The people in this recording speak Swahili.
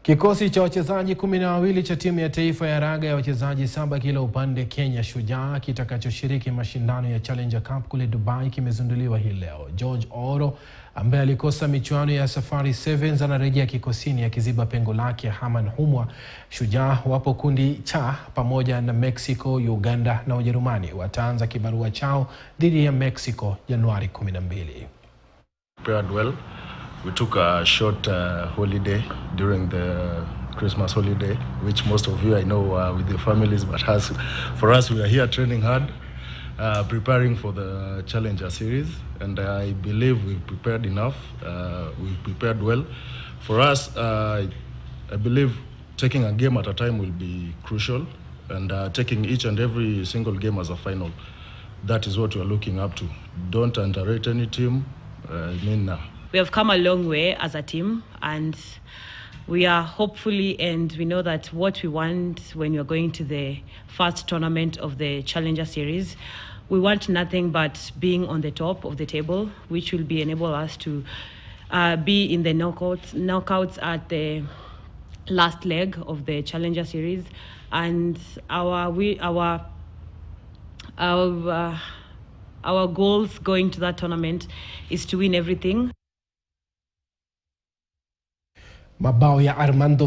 Kikosi cha wachezaji 12 cha timu ya taifa ya raga ya wachezaji 7 kila upande Kenya Shujaa kitakachoshiriki mashindano ya Challenger Cup kule Dubai kimezinduliwa hii leo. George Oro ambaye alikosa michuano ya Safari Sevens anarejea kikosini akiziba pengo lake Haman Humwa. Shujaa wapo kundi cha pamoja na Mexico, Uganda na Ujerumani. Wataanza kibarua chao dhidi ya Mexico Januari 12. Prepared well. We took a short holiday during the Christmas holiday, which most of you I know with your families, but for us we are here training hard, preparing for the Challenger series, and I believe we've prepared enough. We've prepared well. For us, I believe taking a game at a time will be crucial, and taking each and every single game as a final. That is what we are looking up to. Don't underrate any team. We have come a long way as a team, and we are hopefully, and we know that what we want when you're going to the first tournament of the Challenger Series, we want nothing but being on the top of the table, which will enable us to be in the knockouts at the last leg of the Challenger Series. And our goals going to that tournament is to win everything. Mabao ya Armando